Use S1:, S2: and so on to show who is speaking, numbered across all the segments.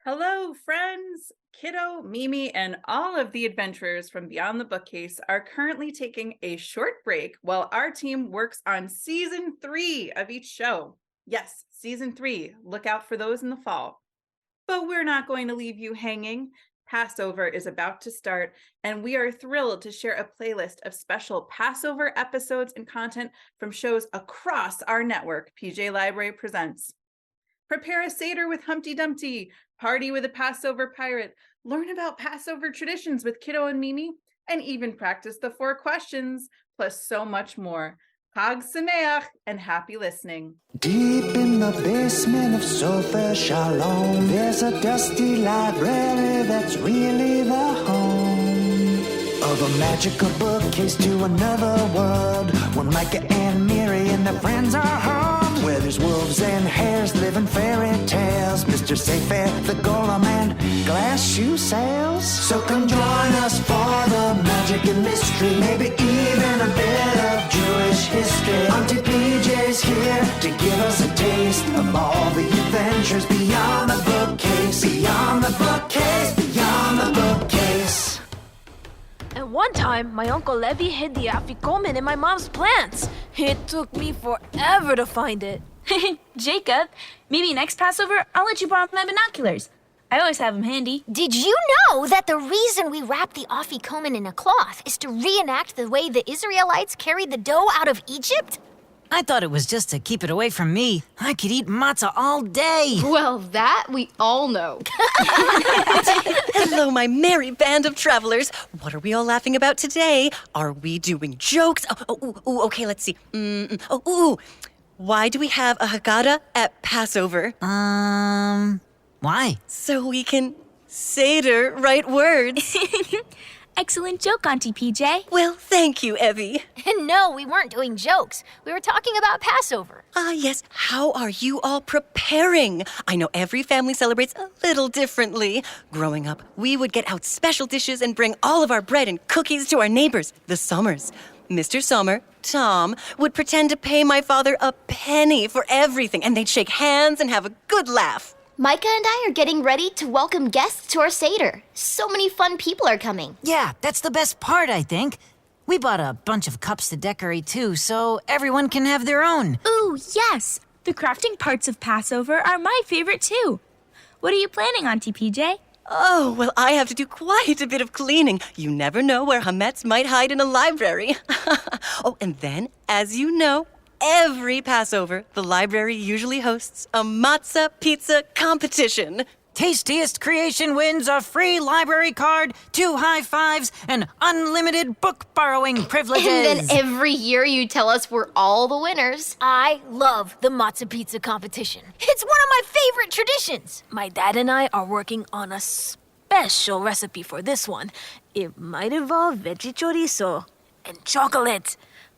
S1: Hello, friends! Kiddo, Mimi, and all of the adventurers from Beyond the Bookcase are currently taking a short break while our team works on season 3 of each show. Yes, season 3. Look out for those in the fall. But we're not going to leave you hanging. Passover is about to start, and we are thrilled to share a playlist of special Passover episodes and content from shows across our network, PJ Library presents. Prepare a Seder with Humpty Dumpty, party with a Passover pirate, learn about Passover traditions with Kiddo and Mimi, and even practice the 4 questions, plus so much more. Chag Sameach and happy listening.
S2: Deep in the basement of Sofa Shalom, there's a dusty library that's really the home of a magical bookcase to another world, where Micah and Miri and their friends are home, where there's wolves and hares living fairy tales, Mr. Sefer, the golem, and glass shoe sales. So come join us for the magic and mystery, maybe even a bit of Jewish history. Auntie PJ's here to give us a taste of all the adventures beyond the bookcase, beyond the bookcase, beyond the bookcase.
S3: At one time, my Uncle Levi hid the afikomen in my mom's plants. It took me forever to find it.
S4: Jacob, maybe next Passover, I'll let you borrow my binoculars. I always have them handy.
S5: Did you know that the reason we wrap the afikomen in a cloth is to reenact the way the Israelites carried the dough out of Egypt?
S6: I thought it was just to keep it away from me. I could eat matzah all day.
S7: Well, that we all know.
S8: Hello, my merry band of travelers. What are we all laughing about today? Are we doing jokes? Okay, let's see. Why do we have a Haggadah at Passover?
S6: Why?
S8: So we can Seder right words.
S4: Excellent joke, Auntie PJ.
S8: Well, thank you, Evie.
S5: And no, we weren't doing jokes. We were talking about Passover.
S8: Yes. How are you all preparing? I know every family celebrates a little differently. Growing up, we would get out special dishes and bring all of our bread and cookies to our neighbors, the Summers. Mr. Sommer, Tom, would pretend to pay my father a penny for everything, and they'd shake hands and have a good laugh.
S5: Micah and I are getting ready to welcome guests to our Seder. So many fun people are coming.
S6: Yeah, that's the best part, I think. We bought a bunch of cups to decorate too, so everyone can have their own.
S4: Ooh, yes. The crafting parts of Passover are my favorite too. What are you planning, Auntie PJ?
S8: Oh, well, I have to do quite a bit of cleaning. You never know where Hametz might hide in a library. And then, as you know, every Passover, the library usually hosts a matzah pizza competition.
S6: Tastiest creation wins a free library card, 2 high fives, and unlimited book borrowing privileges.
S7: And then every year you tell us we're all the winners.
S5: I love the matzah pizza competition. It's one of my favorite traditions.
S3: My dad and I are working on a special recipe for this one. It might involve veggie chorizo and chocolate.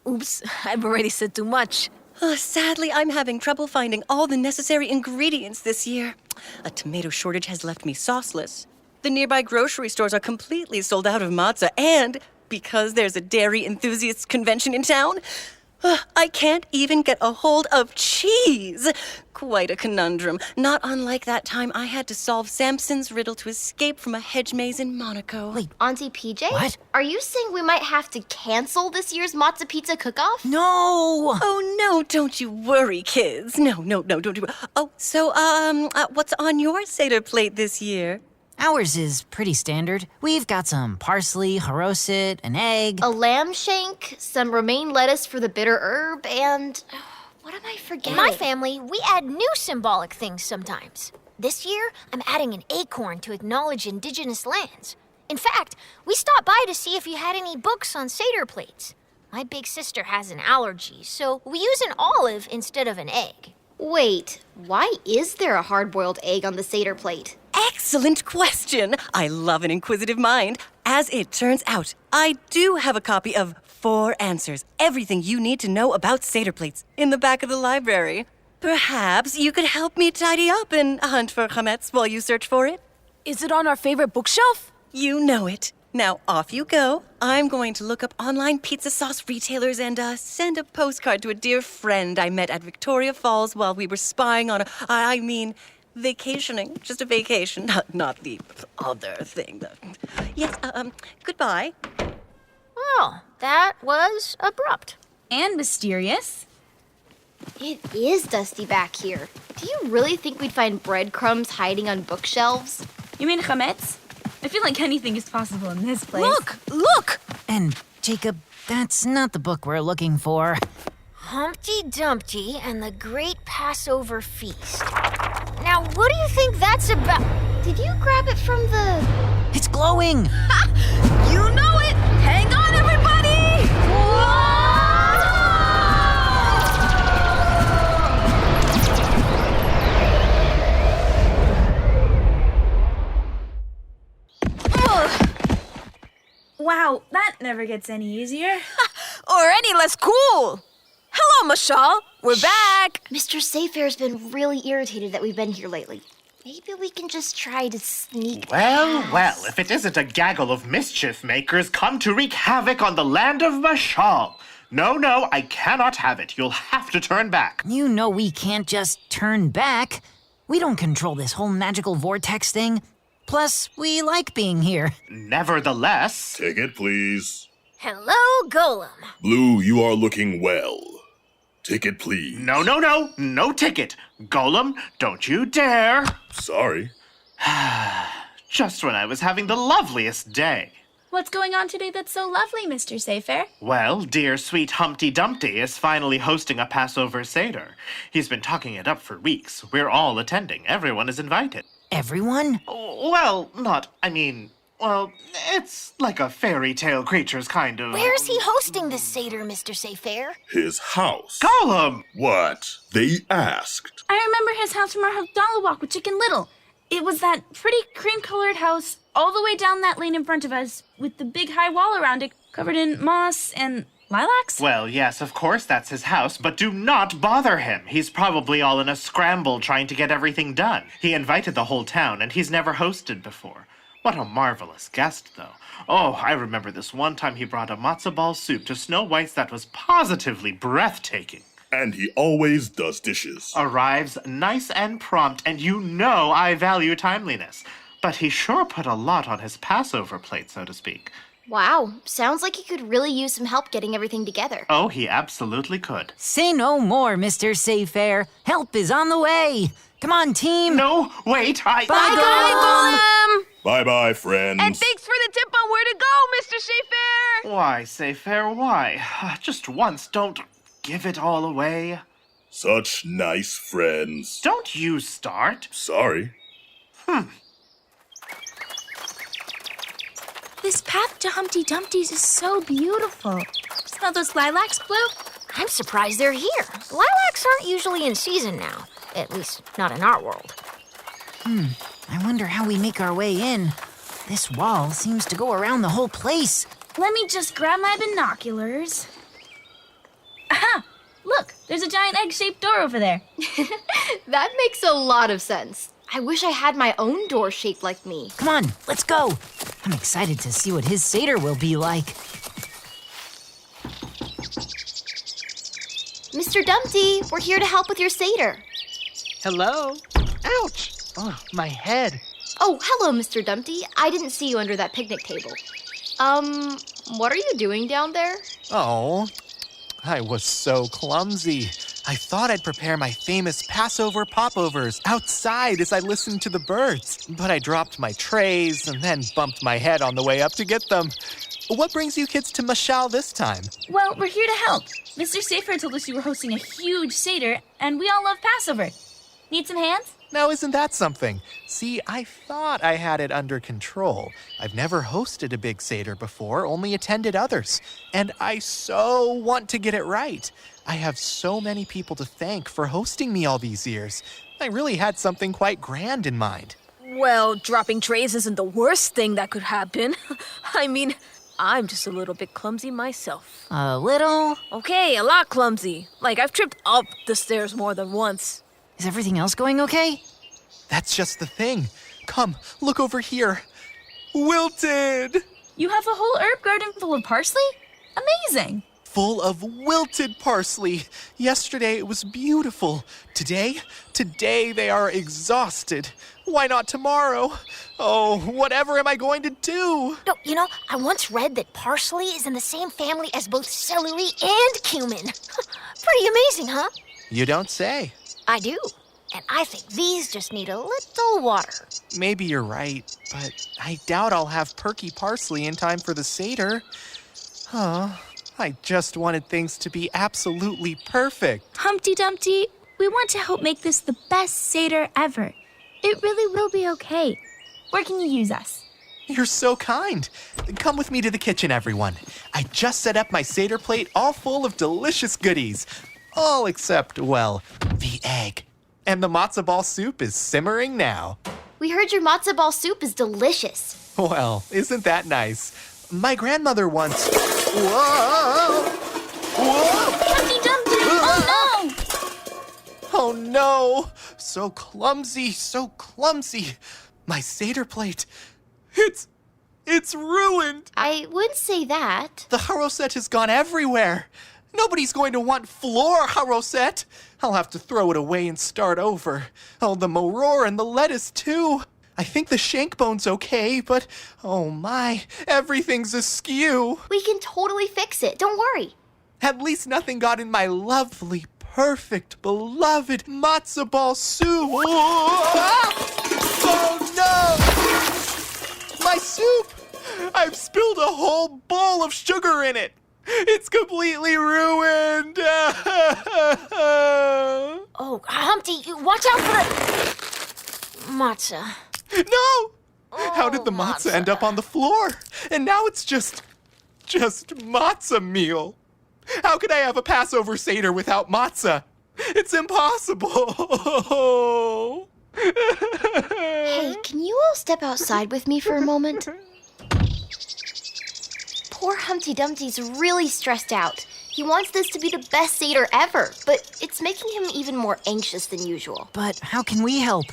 S3: Oops, I've already said too much.
S8: Sadly, I'm having trouble finding all the necessary ingredients this year. A tomato shortage has left me sauceless. The nearby grocery stores are completely sold out of matzah, and because there's a dairy enthusiasts convention in town, I can't even get a hold of cheese. Quite a conundrum. Not unlike that time I had to solve Samson's riddle to escape from a hedge maze in Monaco.
S6: Wait,
S7: Auntie PJ?
S6: What?
S7: Are you saying we might have to cancel this year's matzah pizza cook-off?
S6: no!
S8: Oh, no, don't you worry, kids. No, don't you. What's on your Seder plate this year?
S6: Ours is pretty standard. We've got some parsley, haroset, an egg.
S7: A lamb shank, some romaine lettuce for the bitter herb, and... what am I forgetting?
S5: In my family, we add new symbolic things sometimes. This year, I'm adding an acorn to acknowledge indigenous lands. In fact, we stopped by to see if you had any books on Seder plates. My big sister has an allergy, so we use an olive instead of an egg.
S7: Wait, why is there a hard-boiled egg on the Seder plate?
S8: Excellent question. I love an inquisitive mind. As it turns out, I do have a copy of 4 Answers, Everything You Need to Know About Seder Plates, in the back of the library. Perhaps you could help me tidy up and hunt for chametz while you search for it?
S3: Is it on our favorite bookshelf?
S8: You know it. Now, off you go. I'm going to look up online pizza sauce retailers and send a postcard to a dear friend I met at Victoria Falls while we were spying on vacationing. Just a vacation, not the other thing. Yes, goodbye.
S5: Well, that was abrupt.
S4: And mysterious.
S7: It is dusty back here. Do you really think we'd find breadcrumbs hiding on bookshelves?
S4: You mean chametz? I feel like anything is possible in this place.
S3: Look!
S6: And, Jacob, that's not the book we're looking for.
S5: Humpty Dumpty and the Great Passover Feast. Now, what do you think that's about?
S7: Did you grab it from the...
S6: It's glowing!
S3: You know it! Hang on, everybody!
S4: Wow, that never gets any easier.
S3: Or any less cool! Hello, Mashal! We're back!
S7: Mr. Sayfair's been really irritated that we've been here lately. Maybe we can just try to sneak
S9: Well, if it isn't a gaggle of mischief makers come to wreak havoc on the land of Mashal. No, I cannot have it. You'll have to turn back.
S6: You know we can't just turn back. We don't control this whole magical vortex thing. Plus, we like being here.
S9: Nevertheless...
S10: Ticket, please.
S5: Hello, Golem.
S10: Blue, you are looking well. Ticket, please.
S9: No ticket. Golem, don't you dare.
S10: Sorry.
S9: Just when I was having the loveliest day.
S4: What's going on today that's so lovely, Mr. Sayfair?
S9: Well, dear sweet Humpty Dumpty is finally hosting a Passover Seder. He's been talking it up for weeks. We're all attending. Everyone is invited.
S6: Everyone?
S9: Well, it's like a fairy tale creature's kind of...
S5: Where's he hosting this Seder, Mr. Sayfair?
S10: His house.
S9: Golem!
S10: What? They asked.
S4: I remember his house from our Havdalah walk with Chicken Little. It was that pretty cream-colored house all the way down that lane in front of us, with the big high wall around it, covered in moss and lilacs.
S9: Well, yes, of course that's his house, but do not bother him. He's probably all in a scramble trying to get everything done. He invited the whole town, and he's never hosted before. What a marvelous guest, though. Oh, I remember this one time he brought a matzo ball soup to Snow White's that was positively breathtaking.
S10: And he always does dishes.
S9: Arrives nice and prompt, and you know I value timeliness. But he sure put a lot on his Passover plate, so to speak.
S7: Wow, sounds like he could really use some help getting everything together.
S9: Oh, he absolutely could.
S6: Say no more, Mr. Sayfair. Help is on the way. Come on, team.
S9: No, wait,
S6: Bye,
S3: Golem!
S10: Bye-bye, friends.
S3: And thanks for the tip on where to go, Mr. Sayfair!
S9: Why, Sayfair, why? Just once, don't give it all away.
S10: Such nice friends.
S9: Don't you start.
S10: Sorry.
S4: This path to Humpty Dumpty's is so beautiful. Smell those lilacs, Blue?
S5: I'm surprised they're here. Lilacs aren't usually in season now. At least, not in our world.
S6: I wonder how we make our way in. This wall seems to go around the whole place.
S4: Let me just grab my binoculars. Aha! Look, there's a giant egg-shaped door over there.
S7: That makes a lot of sense. I wish I had my own door shaped like me.
S6: Come on, let's go. I'm excited to see what his Seder will be like.
S7: Mr. Dumpty, we're here to help with your Seder.
S11: Hello? Ouch! Oh, my head.
S7: Oh, hello, Mr. Dumpty. I didn't see you under that picnic table. What are you doing down there?
S11: Oh, I was so clumsy. I thought I'd prepare my famous Passover popovers outside as I listened to the birds. But I dropped my trays and then bumped my head on the way up to get them. What brings you kids to Mashal this time?
S4: Well, we're here to help. Mr. Sayfair told us you were hosting a huge Seder, and we all love Passover. Need some hands?
S11: Now, isn't that something? See, I thought I had it under control. I've never hosted a big Seder before, only attended others. And I so want to get it right. I have so many people to thank for hosting me all these years. I really had something quite grand in mind.
S3: Well, dropping trays isn't the worst thing that could happen. I mean, I'm just a little bit clumsy myself.
S6: A little?
S3: Okay, a lot clumsy. Like, I've tripped up the stairs more than once.
S6: Is everything else going okay?
S11: That's just the thing. Come, look over here. Wilted!
S4: You have a whole herb garden full of parsley? Amazing.
S11: full of wilted parsley. Yesterday it was beautiful. Today they are exhausted. Why not tomorrow? Oh, whatever am I going to do?
S5: No, you know, I once read that parsley is in the same family as both celery and cumin. Pretty amazing, huh?
S11: You don't say.
S5: I do. And I think these just need a little water.
S11: Maybe you're right, but I doubt I'll have perky parsley in time for the Seder. Oh, I just wanted things to be absolutely perfect.
S4: Humpty Dumpty, we want to help make this the best Seder ever. It really will be okay. Where can you use us?
S11: You're so kind. Come with me to the kitchen, everyone. I just set up my Seder plate all full of delicious goodies. All except, well, the egg. And the matzo ball soup is simmering now.
S7: We heard your matzo ball soup is delicious.
S11: Well, isn't that nice? My grandmother once... Whoa! Whoa!
S4: Humpty Dumpty! Oh no!
S11: Oh no! So clumsy, so clumsy. My Seder plate, it's ruined.
S7: I wouldn't say that.
S11: The haroset has gone everywhere. Nobody's going to want floor haroset. I'll have to throw it away and start over. Oh, the moror and the lettuce too. I think the shank bone's okay, but oh my, everything's askew.
S7: We can totally fix it. Don't worry.
S11: At least nothing got in my lovely, perfect, beloved matzo ball soup. Oh no! My soup! I've spilled a whole bowl of sugar in it. It's completely ruined.
S5: Oh, Humpty, watch out for the matzah.
S11: No! How did the matzah end up on the floor? And now it's just matzah meal. How could I have a Passover Seder without matzah? It's impossible.
S7: Hey, can you all step outside with me for a moment? Poor Humpty Dumpty's really stressed out. He wants this to be the best Seder ever, but it's making him even more anxious than usual.
S6: But how can we help?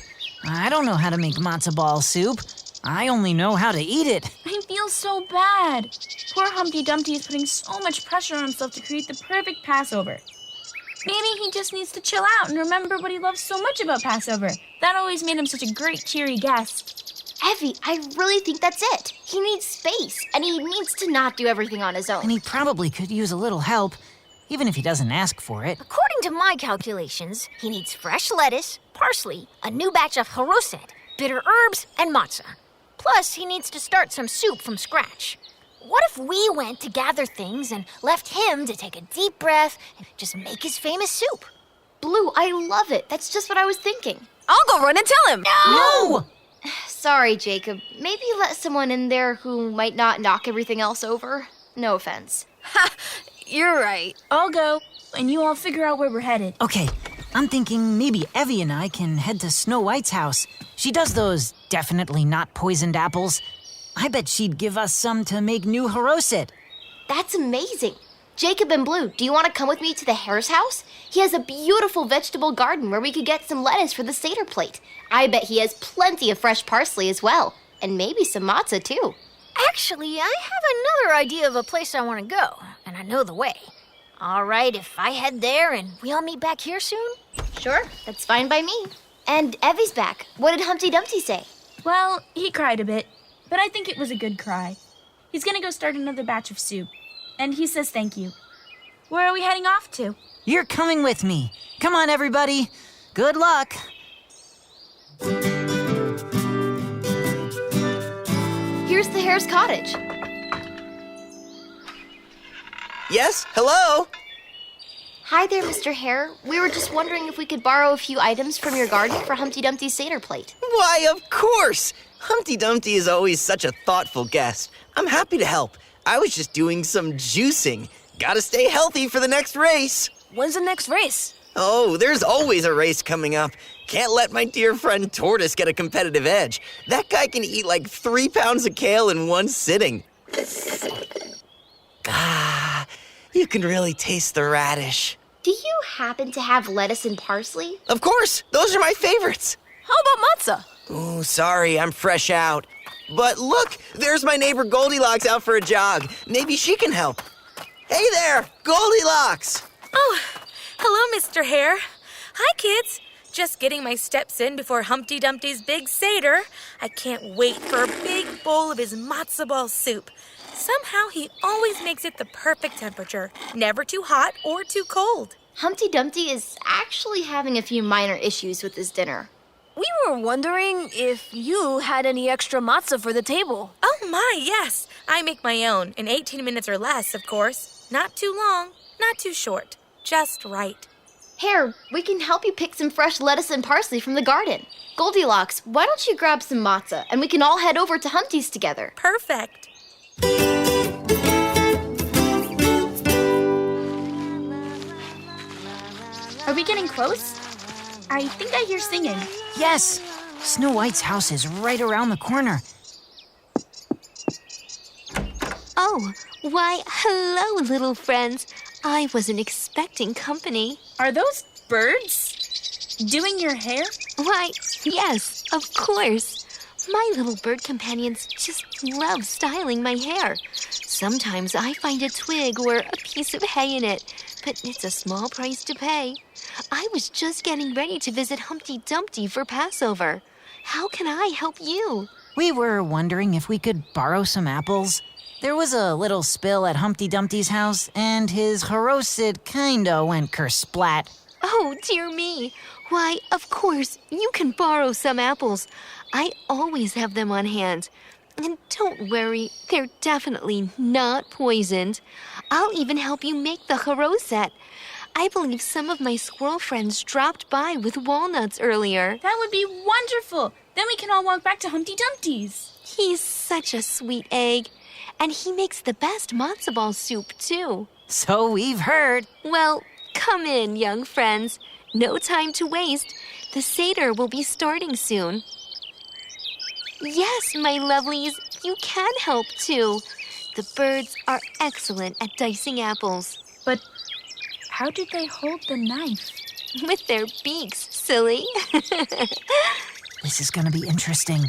S6: I don't know how to make matzo ball soup. I only know how to eat it.
S4: I feel so bad. Poor Humpty Dumpty is putting so much pressure on himself to create the perfect Passover. Maybe he just needs to chill out and remember what he loves so much about Passover. That always made him such a great, cheery guest.
S7: Evie, I really think that's it. He needs space, and he needs to not do everything on his own.
S6: And he probably could use a little help, even if he doesn't ask for it.
S5: According to my calculations, he needs fresh lettuce, parsley, a new batch of haroset, bitter herbs, and matzah. Plus, he needs to start some soup from scratch. What if we went to gather things and left him to take a deep breath and just make his famous soup?
S7: Blue, I love it. That's just what I was thinking.
S3: I'll go run and tell him.
S6: No!
S7: Sorry, Jacob. Maybe let someone in there who might not knock everything else over. No offense.
S3: You're right.
S4: I'll go, and you all figure out where we're headed.
S6: Okay, I'm thinking maybe Evie and I can head to Snow White's house. She does those definitely not poisoned apples. I bet she'd give us some to make new haroset.
S7: That's amazing. Jacob and Blue, do you want to come with me to the Hare's house? He has a beautiful vegetable garden where we could get some lettuce for the Seder plate. I bet he has plenty of fresh parsley as well. And maybe some matzah too.
S5: Actually, I have another idea of a place I want to go, and I know the way. All right, if I head there and we all meet back here soon?
S7: Sure, that's fine by me. And Evie's back. What did Humpty Dumpty say?
S4: Well, he cried a bit, but I think it was a good cry. He's gonna go start another batch of soup, and he says thank you. Where are we heading off to?
S6: You're coming with me. Come on, everybody. Good luck.
S7: Here's the Hare's cottage.
S12: Yes, hello?
S7: Hi there, Mr. Hare. We were just wondering if we could borrow a few items from your garden for Humpty Dumpty's Seder plate.
S12: Why, of course! Humpty Dumpty is always such a thoughtful guest. I'm happy to help. I was just doing some juicing. Gotta stay healthy for the next race.
S3: When's the next race?
S12: Oh, there's always a race coming up. Can't let my dear friend Tortoise get a competitive edge. That guy can eat like 3 pounds of kale in one sitting. Ah, you can really taste the radish.
S7: Do you happen to have lettuce and parsley?
S12: Of course, those are my favorites.
S3: How about matzah?
S12: Ooh, sorry, I'm fresh out. But look, there's my neighbor Goldilocks out for a jog. Maybe she can help. Hey there, Goldilocks!
S13: Oh, hello, Mr. Hare. Hi, kids. Just getting my steps in before Humpty Dumpty's big Seder. I can't wait for a big bowl of his matzo ball soup. Somehow he always makes it the perfect temperature, never too hot or too cold.
S7: Humpty Dumpty is actually having a few minor issues with his dinner.
S3: We were wondering if you had any extra matzah for the table.
S13: Oh my, yes. I make my own in 18 minutes or less, of course. Not too long, not too short. Just right.
S7: Hare, we can help you pick some fresh lettuce and parsley from the garden. Goldilocks, why don't you grab some matzah and we can all head over to Humpty's together?
S13: Perfect.
S4: Are we getting close? I think I hear singing.
S6: Yes, Snow White's house is right around the corner.
S14: Oh, why, hello, little friends. I wasn't expecting company.
S4: Are those birds doing your hair?
S14: Why, yes, of course. My little bird companions just love styling my hair. Sometimes I find a twig or a piece of hay in it, but it's a small price to pay. I was just getting ready to visit Humpty Dumpty for Passover. How can I help you?
S6: We were wondering if we could borrow some apples. There was a little spill at Humpty Dumpty's house, and his haroset kinda went kersplat.
S14: Oh, dear me. Why, of course, you can borrow some apples. I always have them on hand. And don't worry, they're definitely not poisoned. I'll even help you make the haroset. I believe some of my squirrel friends dropped by with walnuts earlier.
S4: That would be wonderful. Then we can all walk back to Humpty Dumpty's.
S14: He's such a sweet egg. And he makes the best matzo ball soup, too.
S6: So we've heard.
S14: Well, come in, young friends. No time to waste. The Seder will be starting soon. Yes, my lovelies, you can help, too. The birds are excellent at dicing apples.
S4: But how did they hold the knife?
S14: With their beaks, silly.
S6: This is gonna be interesting.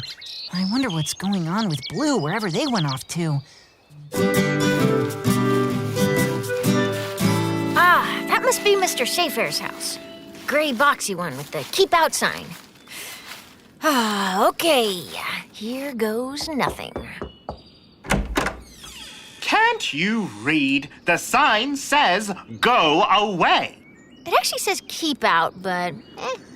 S6: I wonder what's going on with Blue wherever they went off to.
S5: Ah, that must be Mr. Sayfair's house. Gray boxy one with the keep out sign. Ah, okay. Here goes nothing.
S9: Can't you read? The sign says, go away.
S5: It actually says keep out, but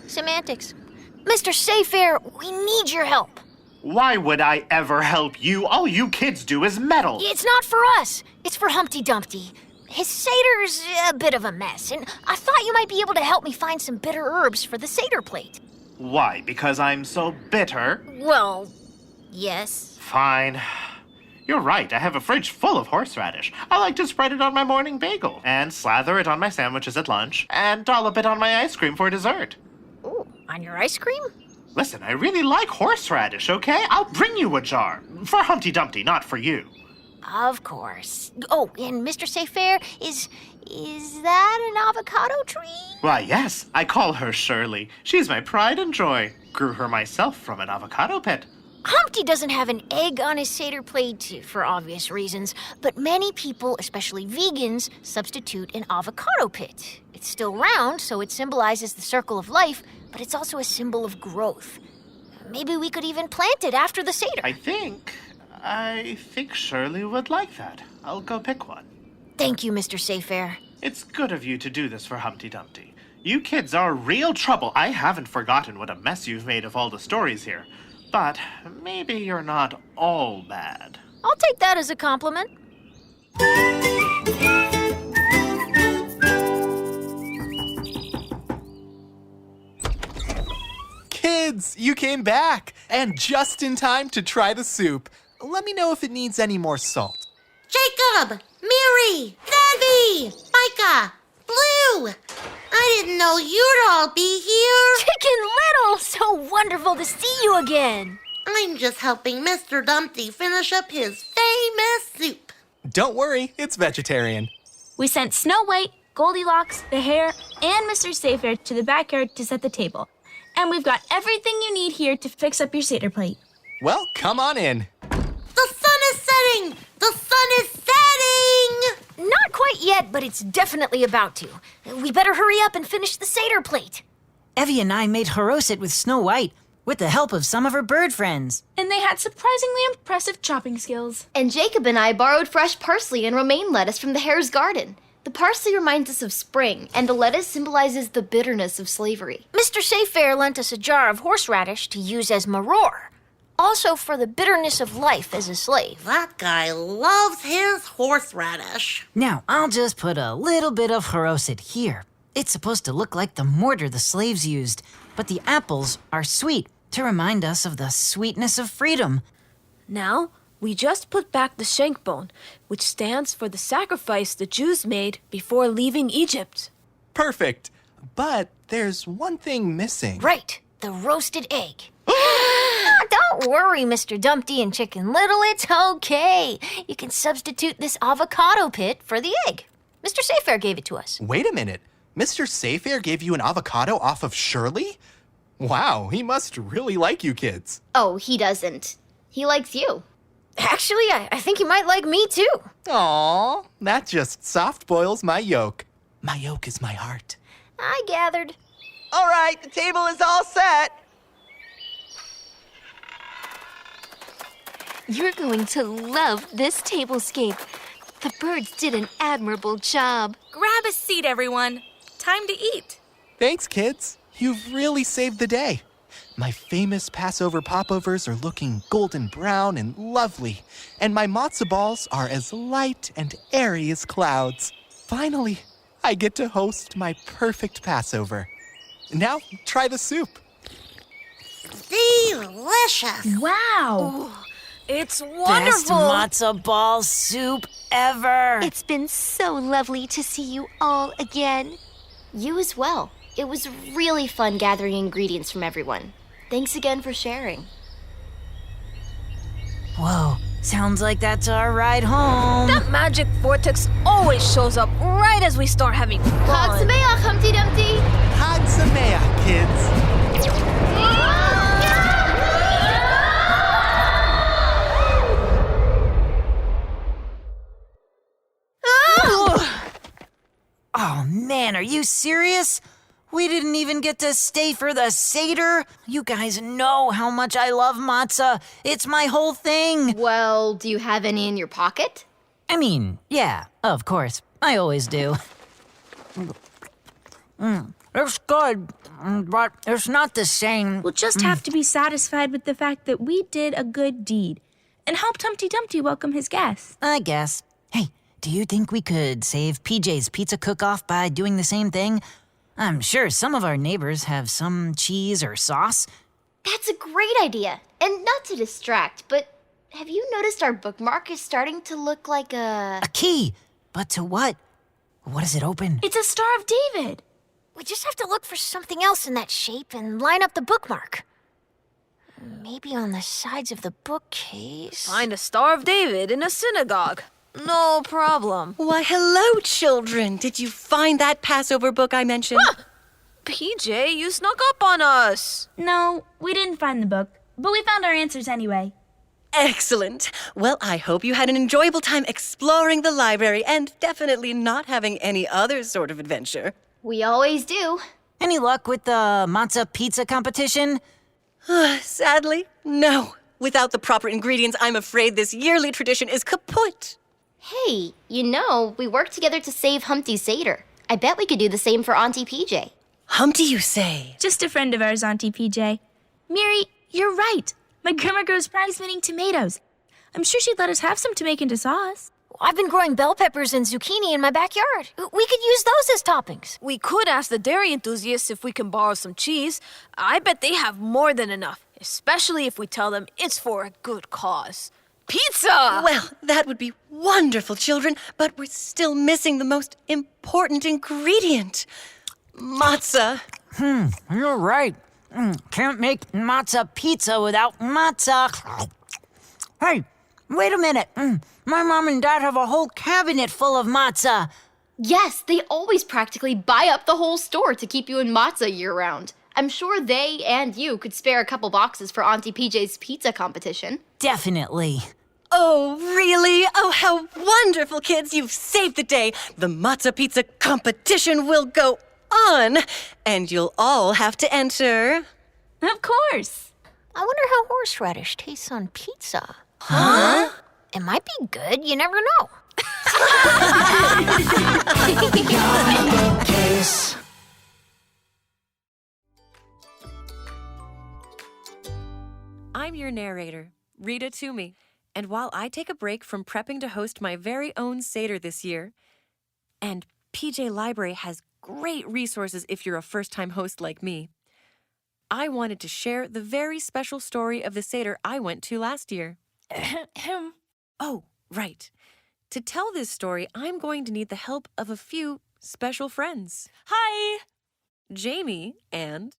S5: semantics. Mr. Sayfair, we need your help.
S9: Why would I ever help you? All you kids do is meddle.
S5: It's not for us. It's for Humpty Dumpty. His Seder's a bit of a mess, and I thought you might be able to help me find some bitter herbs for the Seder plate.
S9: Why? Because I'm so bitter?
S5: Well, yes.
S9: Fine. You're right. I have a fridge full of horseradish. I like to spread it on my morning bagel, and slather it on my sandwiches at lunch, and dollop it on my ice cream for dessert.
S5: Ooh, on your ice cream?
S9: Listen, I really like horseradish, okay? I'll bring you a jar. For Humpty Dumpty, not for you.
S5: Of course. Oh, and Mr. Sayfair, is that an avocado tree?
S9: Why, yes. I call her Shirley. She's my pride and joy. Grew her myself from an avocado pit.
S5: Humpty doesn't have an egg on his Seder plate for obvious reasons, but many people, especially vegans, substitute an avocado pit. It's still round, so it symbolizes the circle of life, but it's also a symbol of growth. Maybe we could even plant it after the Seder.
S9: I think Shirley would like that. I'll go pick one.
S5: Thank you, Mr. Sayfair.
S9: It's good of you to do this for Humpty Dumpty. You kids are real trouble. I haven't forgotten what a mess you've made of all the stories here. But maybe you're not all bad.
S5: I'll take that as a compliment.
S11: Kids, you came back, and just in time to try the soup. Let me know if it needs any more salt.
S15: Jacob! Mary! Debbie! Micah! Blue! I didn't know you'd all be here.
S5: Chicken Little! So wonderful to see you again.
S15: I'm just helping Mr. Dumpty finish up his famous soup.
S11: Don't worry, it's vegetarian.
S4: We sent Snow White, Goldilocks, the Hare, and Mr. Sayfair to the backyard to set the table. And we've got everything you need here to fix up your Seder plate.
S11: Well, come on in.
S15: The sun is setting! The sun is setting!
S5: Not quite yet, but it's definitely about to. We better hurry up and finish the Seder plate.
S6: Evie and I made haroset with Snow White, with the help of some of her bird friends.
S4: And they had surprisingly impressive chopping skills.
S7: And Jacob and I borrowed fresh parsley and romaine lettuce from the hare's garden. The parsley reminds us of spring, and the lettuce symbolizes the bitterness of slavery.
S5: Mr. Sayfair lent us a jar of horseradish to use as maror, also for the bitterness of life as a slave.
S15: That guy loves his horseradish.
S6: Now, I'll just put a little bit of haroset here. It's supposed to look like the mortar the slaves used, but the apples are sweet to remind us of the sweetness of freedom.
S3: Now, we just put back the shank bone, which stands for the sacrifice the Jews made before leaving Egypt.
S11: Perfect. But there's one thing missing.
S5: Right, the roasted egg. Don't worry, Mr. Dumpty and Chicken Little, it's okay. You can substitute this avocado pit for the egg. Mr. Sayfair gave it to us.
S11: Wait a minute. Mr. Sayfair gave you an avocado off of Shirley? Wow, he must really like you kids.
S7: Oh, he doesn't. He likes you.
S5: Actually, I think he might like me too.
S11: Aw, that just soft boils my yolk. My yolk is my heart.
S5: I gathered.
S12: All right, the table is all set.
S14: You're going to love this tablescape. The birds did an admirable job.
S13: Grab a seat, everyone. Time to eat.
S11: Thanks, kids. You've really saved the day. My famous Passover popovers are looking golden brown and lovely, and my matzo balls are as light and airy as clouds. Finally, I get to host my perfect Passover. Now, try the soup.
S15: Delicious.
S4: Wow.
S3: It's
S6: Best
S3: wonderful.
S6: matzo ball soup ever.
S14: It's been so lovely to see you all again.
S7: You as well. It was really fun gathering ingredients from everyone. Thanks again for sharing.
S6: Whoa, sounds like that's our ride home.
S3: That magic vortex always shows up right as we start having
S7: Chag
S3: fun.
S7: Sameach, Humpty Dumpty!
S11: Chag Sameach, kids.
S6: Oh man, are you serious? We didn't even get to stay for the Seder. You guys know how much I love matzah. It's my whole thing.
S7: Well, do you have any in your pocket?
S6: I mean, yeah, of course. I always do. It's good, but it's not the same.
S4: We'll just have to be satisfied with the fact that we did a good deed and helped Humpty Dumpty welcome his guests.
S6: I guess. Hey, do you think we could save PJ's pizza cook-off by doing the same thing? I'm sure some of our neighbors have some cheese or sauce.
S7: That's a great idea. And not to distract, but have you noticed our bookmark is starting to look like a...
S6: A key! But to what? What does it open?
S4: It's a Star of David.
S5: We just have to look for something else in that shape and line up the bookmark. Maybe on the sides of the bookcase.
S3: Find a Star of David in a synagogue. No problem.
S8: Why, hello, children. Did you find that Passover book I mentioned?
S3: PJ, you snuck up on us.
S4: No, we didn't find the book, but we found our answers anyway.
S8: Excellent. Well, I hope you had an enjoyable time exploring the library and definitely not having any other sort of adventure.
S7: We always do.
S6: Any luck with the matzah pizza competition?
S8: Sadly, no. Without the proper ingredients, I'm afraid this yearly tradition is kaput.
S7: Hey, you know, we worked together to save Humpty's Seder. I bet we could do the same for Auntie PJ.
S8: Humpty, you say?
S4: Just a friend of ours, Auntie PJ. Miri, you're right. My grandma grows prize-winning tomatoes. I'm sure she'd let us have some to make into sauce.
S5: I've been growing bell peppers and zucchini in my backyard. We could use those as toppings.
S3: We could ask the dairy enthusiasts if we can borrow some cheese. I bet they have more than enough, especially if we tell them it's for a good cause. Pizza!
S8: Well, that would be wonderful, children, but we're still missing the most important ingredient. Matzah.
S6: You're right. Can't make matzah pizza without matzah. Hey, wait a minute. My mom and dad have a whole cabinet full of matzah.
S7: Yes, they always practically buy up the whole store to keep you in matzah year-round. I'm sure they and you could spare a couple boxes for Auntie PJ's pizza competition.
S6: Definitely.
S8: Oh, really? Oh, how wonderful, kids. You've saved the day. The matzo pizza competition will go on, and you'll all have to enter.
S4: Of course.
S5: I wonder how horseradish tastes on pizza.
S8: Huh?
S5: It might be good, you never know.
S2: Case.
S16: I'm your narrator, Rita Toomey, and while I take a break from prepping to host my very own Seder this year, and PJ Library has great resources if you're a first-time host like me, I wanted to share the very special story of the Seder I went to last year. Oh, right. To tell this story, I'm going to need the help of a few special friends.
S17: Hi!
S16: Jamie and...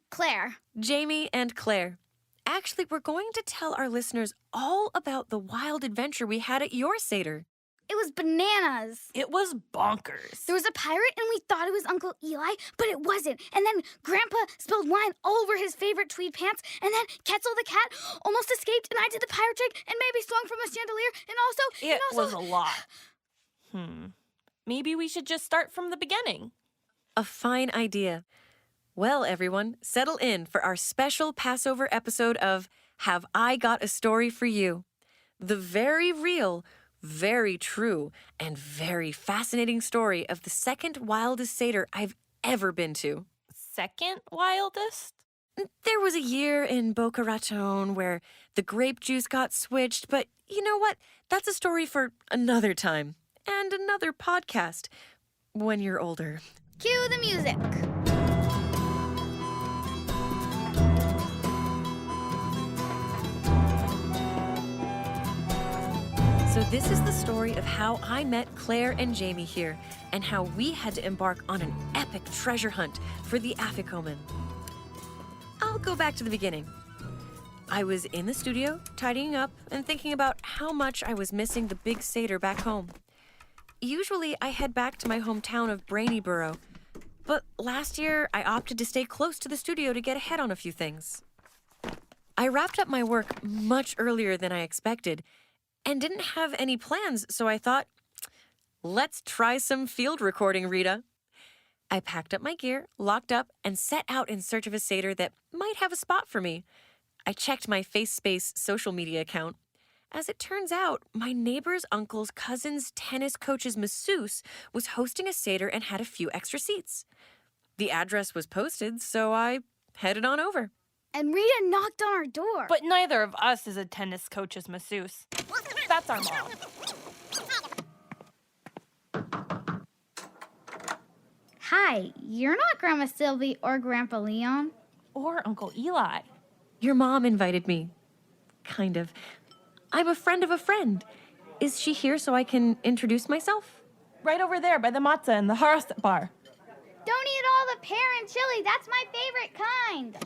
S17: Claire.
S16: Jamie and Claire. Actually, we're going to tell our listeners all about the wild adventure we had at your Seder.
S17: It was bananas.
S13: It was bonkers.
S17: There was a pirate and we thought it was Uncle Eli, but it wasn't. And then Grandpa spilled wine all over his favorite tweed pants, and then Quetzal the cat almost escaped, and I did the pirate trick and maybe swung from a chandelier, and also...
S13: was a lot. Maybe we should just start from the beginning.
S16: A fine idea. Well, everyone, settle in for our special Passover episode of Have I Got a Story for You? The very real, very true, and very fascinating story of the second wildest Seder I've ever been to.
S13: Second wildest?
S16: There was a year in Boca Raton where the grape juice got switched, but you know what? That's a story for another time and another podcast when you're older.
S17: Cue the music.
S16: So this is the story of how I met Claire and Jamie here, and how we had to embark on an epic treasure hunt for the Afikoman. I'll go back to the beginning. I was in the studio, tidying up, and thinking about how much I was missing the big Seder back home. Usually, I head back to my hometown of Brainyboro, but last year, I opted to stay close to the studio to get ahead on a few things. I wrapped up my work much earlier than I expected, and didn't have any plans, so I thought, let's try some field recording, Rita. I packed up my gear, locked up, and set out in search of a Seder that might have a spot for me. I checked my FaceSpace social media account. As it turns out, my neighbor's uncle's cousin's tennis coach's masseuse was hosting a Seder and had a few extra seats. The address was posted, so I headed on over.
S17: And Rita knocked on our door.
S13: But neither of us is a tennis coach's masseuse. That's our mom.
S17: Hi, you're not Grandma Sylvie or Grandpa Leon?
S13: Or Uncle Eli.
S16: Your mom invited me. Kind of. I'm a friend of a friend. Is she here so I can introduce myself?
S13: Right over there by the matzah and the haras bar.
S17: Don't eat all the pear and chili. That's my favorite kind.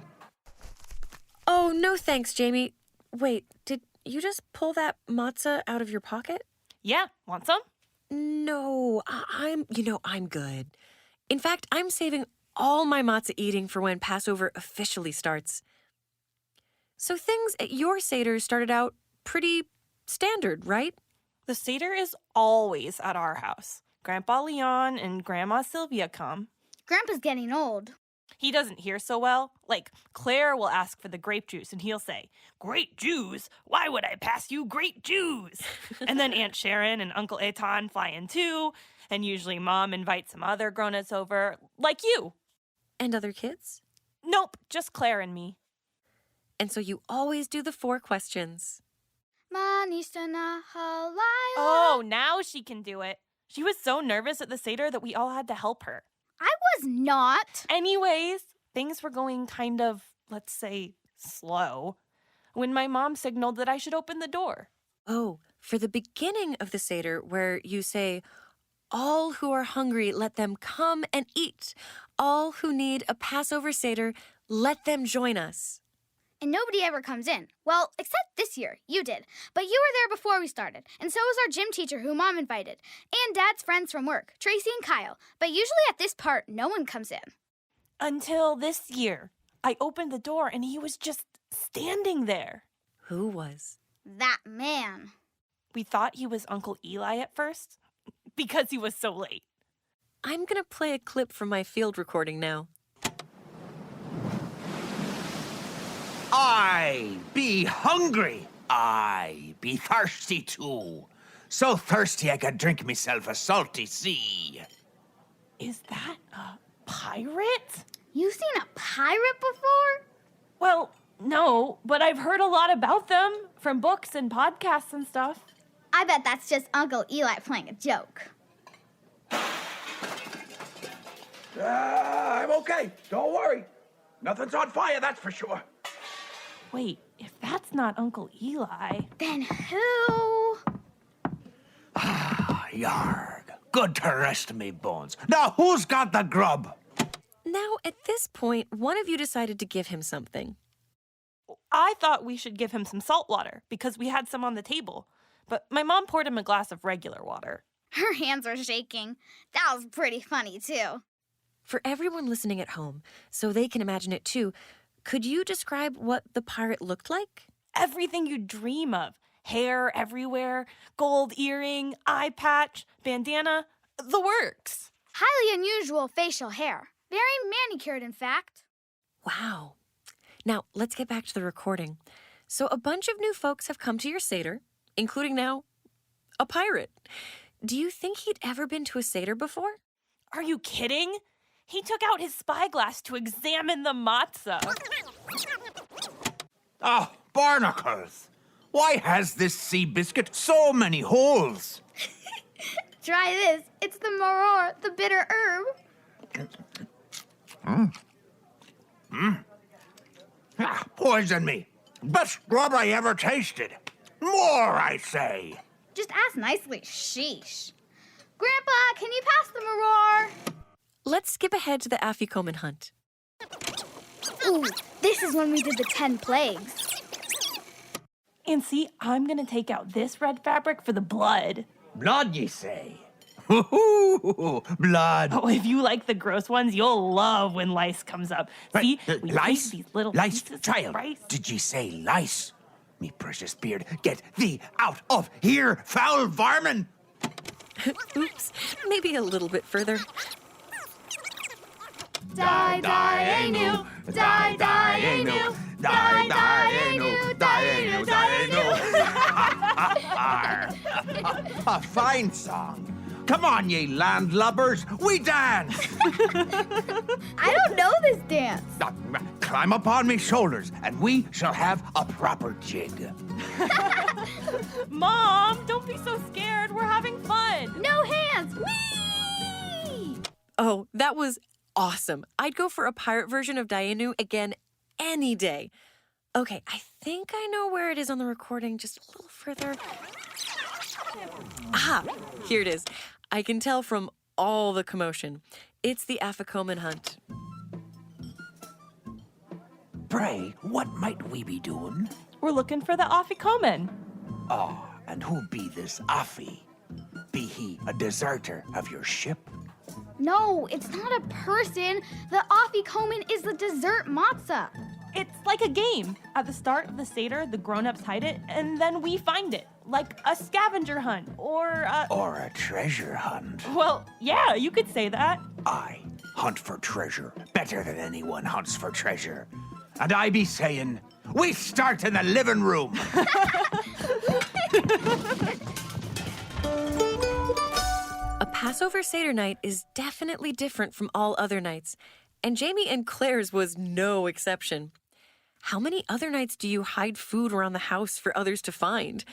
S16: Oh, no thanks, Jamie. Wait, did you just pull that matzah out of your pocket?
S13: Yeah, want some?
S16: No, I'm good. In fact, I'm saving all my matzah eating for when Passover officially starts. So things at your Seder started out pretty standard, right?
S13: The Seder is always at our house. Grandpa Leon and Grandma Sylvia come.
S17: Grandpa's getting old.
S13: He doesn't hear so well. Like, Claire will ask for the grape juice, and he'll say, "Grape juice? Why would I pass you grape juice?" And then Aunt Sharon and Uncle Etan fly in too, and usually Mom invites some other grown-ups over, like you.
S16: And other kids?
S13: Nope, just Claire and me.
S16: And so you always do the 4 questions.
S13: Oh, now she can do it. She was so nervous at the Seder that we all had to help her.
S17: I was not.
S13: Anyways, things were going kind of, let's say, slow, when my mom signaled that I should open the door.
S16: Oh, for the beginning of the Seder, where you say, "All who are hungry, let them come and eat. All who need a Passover Seder, let them join us."
S17: And nobody ever comes in. Well, except this year. You did. But you were there before we started. And so was our gym teacher who Mom invited. And Dad's friends from work, Tracy and Kyle. But usually at this part, no one comes in.
S13: Until this year. I opened the door and he was just standing there.
S16: Who was?
S17: That man.
S13: We thought he was Uncle Eli at first because he was so late. I'm gonna play a clip from my field recording now.
S18: I be hungry. I be thirsty too. So thirsty I could drink myself a salty sea.
S13: Is that a pirate?
S17: You seen a pirate before?
S13: Well, no, but I've heard a lot about them from books and podcasts and stuff.
S17: I bet that's just Uncle Eli playing a joke.
S18: I'm okay. Don't worry. Nothing's on fire, that's for sure.
S13: Wait, if that's not Uncle Eli...
S17: Then who?
S18: Yarg. Good to rest me bones. Now, who's got the grub?
S16: Now, at this point, one of you decided to give him something.
S13: I thought we should give him some salt water because we had some on the table. But my mom poured him a glass of regular water.
S17: Her hands are shaking. That was pretty funny, too.
S16: For everyone listening at home, so they can imagine it too, could you describe what the pirate looked like?
S13: Everything you dream of. Hair everywhere, gold earring, eye patch, bandana, the works.
S17: Highly unusual facial hair. Very manicured, in fact.
S16: Wow. Now, let's get back to the recording. So a bunch of new folks have come to your Seder, including now a pirate. Do you think he'd ever been to a Seder before?
S13: Are you kidding? He took out his spyglass to examine the matzah.
S18: Oh, barnacles. Why has this sea biscuit so many holes?
S17: Try this. It's the maror, the bitter herb.
S18: Poison me. Best grub I ever tasted. More, I say.
S17: Just ask nicely. Sheesh. Grandpa, can you pass the maror?
S16: Let's skip ahead to the Afikoman hunt.
S17: Ooh, this is when we did the 10 plagues.
S13: And see, I'm gonna take out this red fabric for the blood.
S18: Blood, ye say? Blood.
S13: Oh, if you like the gross ones, you'll love when lice comes up. See, we
S18: lice?
S13: these little
S18: Lice,
S13: pieces of
S18: child.
S13: rice.
S18: Did ye say lice? Me precious beard, get thee out of here, foul varmin!
S16: Oops, maybe a little bit further.
S17: Die, die, anu. Die, die, anu. Die, die, anu. Die, anu, die, anu.
S18: A fine song. Come on, ye landlubbers, we dance!
S17: I don't know this dance.
S18: Climb upon me shoulders, and we shall have a proper jig.
S13: Mom, don't be so scared. We're having fun.
S17: No hands. Whee!
S16: Oh, that was awesome. I'd go for a pirate version of Dayenu again any day. Okay, I think I know where it is on the recording, just a little further. Ah, here it is. I can tell from all the commotion. It's the Afikoman hunt.
S18: Pray, what might we be doing?
S13: We're looking for the Afikoman.
S18: Oh, and who be this Afi? Be he a deserter of your ship?
S17: No, it's not a person. The Afikoman is the dessert matzah.
S13: It's like a game. At the start of the Seder, the grown-ups hide it, and then we find it. Like a scavenger hunt, or a...
S18: Or a treasure hunt.
S13: Well, yeah, you could say that.
S18: I hunt for treasure better than anyone hunts for treasure. And I be saying, we start in the living room.
S16: A Passover Seder night is definitely different from all other nights, and Jamie and Claire's was no exception. How many other nights do you hide food around the house for others to find?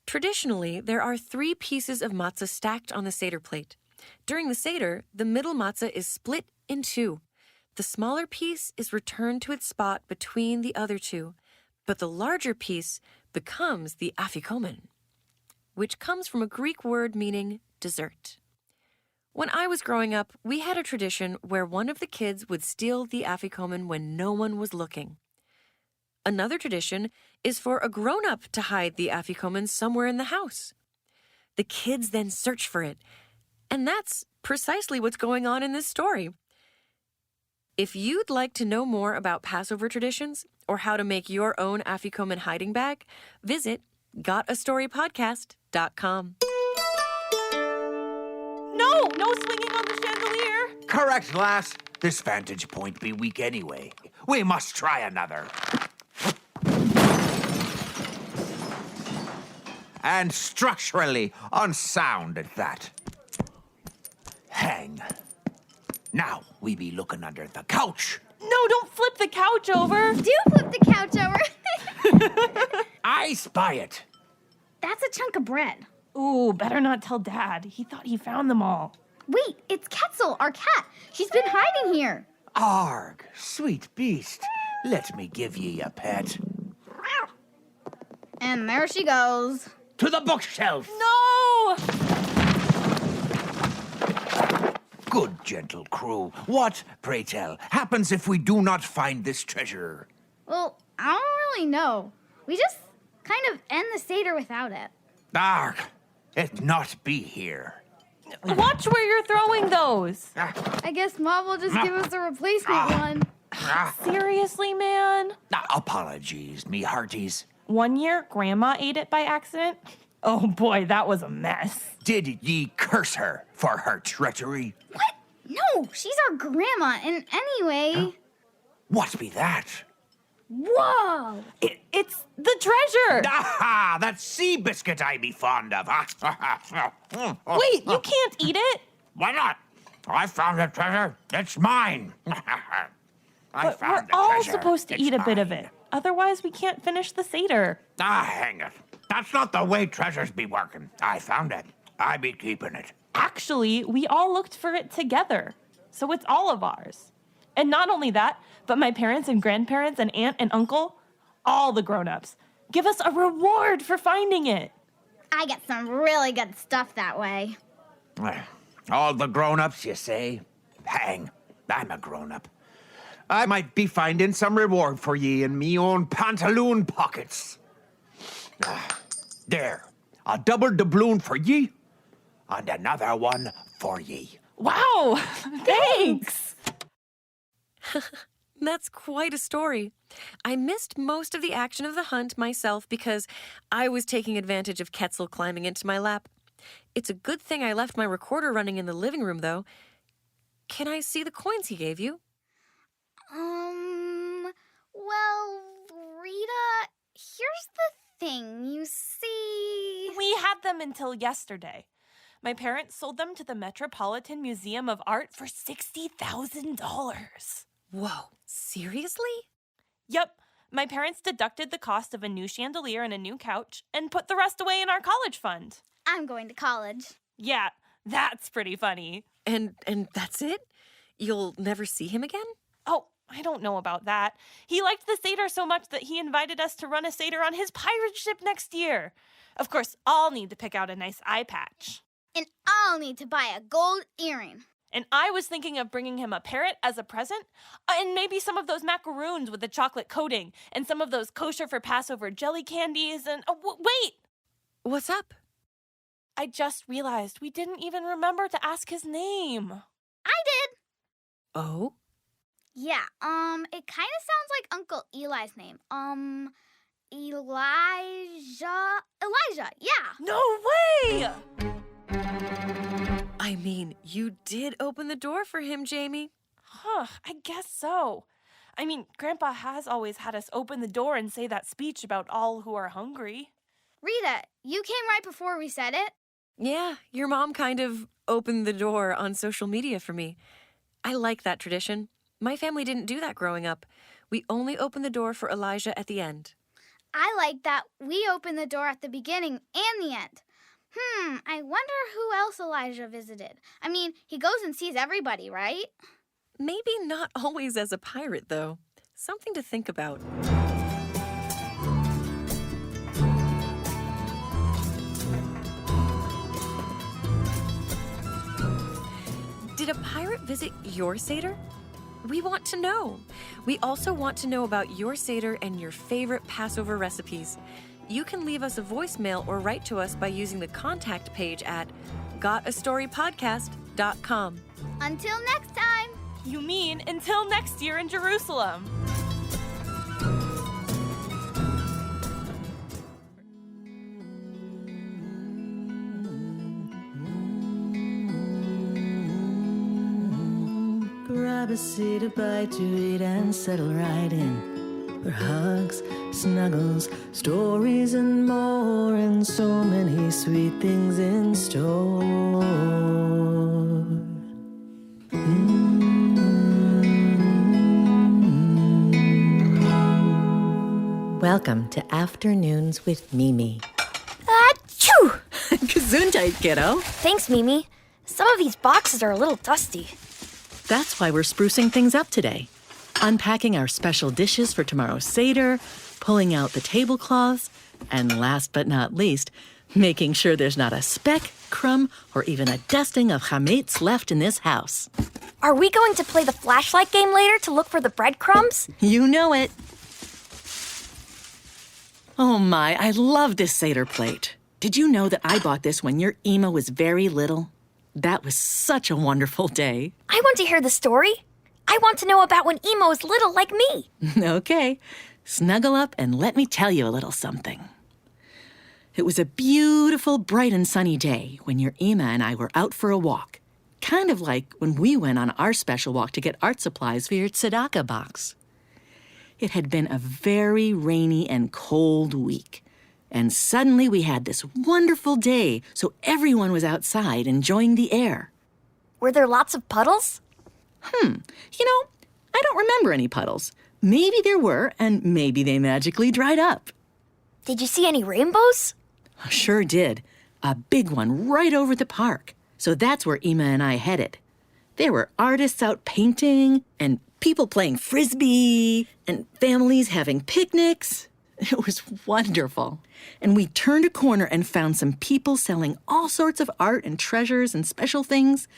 S16: Traditionally, there are 3 pieces of matzah stacked on the Seder plate. During the Seder, the middle matzah is split in 2. The smaller piece is returned to its spot between the other 2, but the larger piece becomes the afikomen, which comes from a Greek word meaning dessert. When I was growing up, we had a tradition where one of the kids would steal the afikomen when no one was looking. Another tradition is for a grown-up to hide the afikomen somewhere in the house. The kids then search for it, and that's precisely what's going on in this story. If you'd like to know more about Passover traditions or how to make your own afikomen hiding bag, visit gotastorypodcast.com.
S19: No swinging on the chandelier.
S18: Correct, lass. This vantage point be weak anyway. We must try another. And structurally unsound at that. Hang. Now we be looking under the couch.
S19: No, don't flip the couch over.
S17: Do flip the couch over.
S18: I spy it.
S17: That's a chunk of bread.
S19: Ooh, better not tell Dad. He thought he found them all.
S17: Wait, it's Quetzal, our cat. She's been hiding here.
S18: Arg, sweet beast. Let me give ye a pet.
S17: And there she goes.
S18: To the bookshelf.
S19: No!
S18: Good, gentle crew. What, pray tell, happens if we do not find this treasure?
S17: Well, I don't really know. We just kind of end the Seder without it.
S18: Arg, it not be here.
S19: Watch where you're throwing those.
S17: I guess Mom will just give us a replacement one.
S19: Seriously, man?
S18: Apologies, me hearties.
S19: One year, Grandma ate it by accident. Oh boy, that was a mess.
S18: Did ye curse her for her treachery?
S17: What? No, she's our grandma. And anyway...
S18: What be that?
S17: Whoa!
S19: It's the treasure!
S18: Aha! That sea biscuit I be fond of.
S19: Wait, you can't eat it?
S18: Why not? I found the treasure. It's mine.
S19: But we're all supposed to eat a bit of it. Otherwise, we can't finish the Seder.
S18: Hang it. That's not the way treasures be working. I found it. I be keeping it.
S19: Actually, we all looked for it together. So it's all of ours. And not only that, but my parents and grandparents and aunt and uncle, all the grown-ups, give us a reward for finding it.
S17: I get some really good stuff that way.
S18: All the grown-ups, you say? Hang. I'm a grown-up. I might be finding some reward for ye in me own pantaloon pockets. There. A double doubloon for ye, and another one for ye.
S19: Wow! Thanks!
S16: That's quite a story. I missed most of the action of the hunt myself because I was taking advantage of Quetzal climbing into my lap. It's a good thing I left my recorder running in the living room, though. Can I see the coins he gave you?
S17: Well, Rita, here's the thing. You see...
S19: We had them until yesterday. My parents sold them to the Metropolitan Museum of Art for $60,000.
S16: Whoa, seriously?
S19: Yep. My parents deducted the cost of a new chandelier and a new couch and put the rest away in our college fund.
S17: I'm going to college.
S19: Yeah, that's pretty funny.
S16: And that's it? You'll never see him again?
S19: Oh, I don't know about that. He liked the Seder so much that he invited us to run a Seder on his pirate ship next year. Of course, I'll need to pick out a nice eye patch.
S17: And I'll need to buy a gold earring.
S19: And I was thinking of bringing him a parrot as a present, and maybe some of those macaroons with the chocolate coating, and some of those kosher for Passover jelly candies, and... wait!
S16: What's up?
S19: I just realized we didn't even remember to ask his name.
S17: I did!
S16: Oh?
S17: Yeah, it kind of sounds like Uncle Eli's name. Elijah, yeah.
S19: No way!
S16: I mean, you did open the door for him, Jamie.
S19: Huh, I guess so. I mean, Grandpa has always had us open the door and say that speech about all who are hungry.
S17: Rita, you came right before we said it.
S16: Yeah, your mom kind of opened the door on social media for me. I like that tradition. My family didn't do that growing up. We only opened the door for Elijah at the end.
S17: I like that we opened the door at the beginning and the end. I wonder who else Elijah visited. I mean, he goes and sees everybody, right?
S16: Maybe not always as a pirate, though. Something to think about. Did a pirate visit your Seder? We want to know. We also want to know about your Seder and your favorite Passover recipes. You can leave us a voicemail or write to us by using the contact page at gotastorypodcast.com.
S17: Until next time,
S19: You mean until next year in Jerusalem?
S20: Grab a seat, a bite to eat, and settle right in. For hugs, snuggles, stories, and more, and so many sweet things in store.
S21: Welcome to Afternoons with Mimi.
S4: Achoo!
S21: Gesundheit, kiddo.
S4: Thanks, Mimi. Some of these boxes are a little dusty.
S21: That's why we're sprucing things up today. Unpacking our special dishes for tomorrow's Seder, pulling out the tablecloths, and last but not least, making sure there's not a speck, crumb, or even a dusting of chametz left in this house.
S4: Are we going to play the flashlight game later to look for the breadcrumbs?
S21: You know it. Oh my, I love this Seder plate. Did you know that I bought this when your Ema was very little? That was such a wonderful day.
S4: I want to hear the story. I want to know about when Ema was little like me.
S21: Okay, snuggle up and let me tell you a little something. It was a beautiful, bright and sunny day when your Ema and I were out for a walk. Kind of like when we went on our special walk to get art supplies for your tzedakah box. It had been a very rainy and cold week. And suddenly we had this wonderful day, so everyone was outside enjoying the air.
S4: Were there lots of puddles?
S21: You know, I don't remember any puddles. Maybe there were, and maybe they magically dried up.
S4: Did you see any rainbows?
S21: Sure did. A big one right over the park. So that's where Ema and I headed. There were artists out painting, and people playing frisbee, and families having picnics. It was wonderful. And we turned a corner and found some people selling all sorts of art and treasures and special things.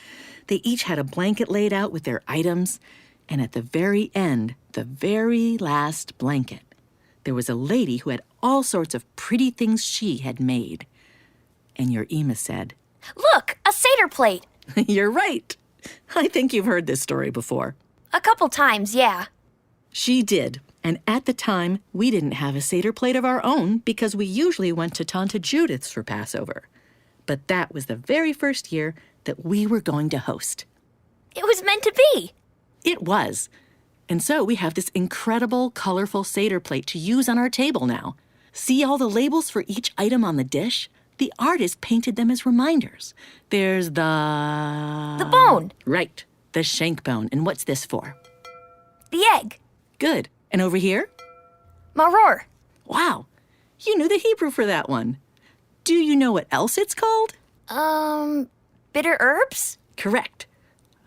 S21: They each had a blanket laid out with their items. And at the very end, the very last blanket, there was a lady who had all sorts of pretty things she had made. And your Ema said,
S4: Look, a Seder plate.
S21: You're right. I think you've heard this story before.
S4: A couple times, yeah.
S21: She did. And at the time, we didn't have a Seder plate of our own because we usually went to Tante Judith's for Passover. But that was the very first year that we were going to host.
S4: It was meant to be.
S21: It was. And so we have this incredible, colorful Seder plate to use on our table now. See all the labels for each item on the dish? The artist painted them as reminders. There's
S4: the bone.
S21: Right, the shank bone. And what's this for?
S4: The egg.
S21: Good. And over here?
S4: Maror.
S21: Wow, you knew the Hebrew for that one. Do you know what else it's called?
S4: Bitter herbs?
S21: Correct.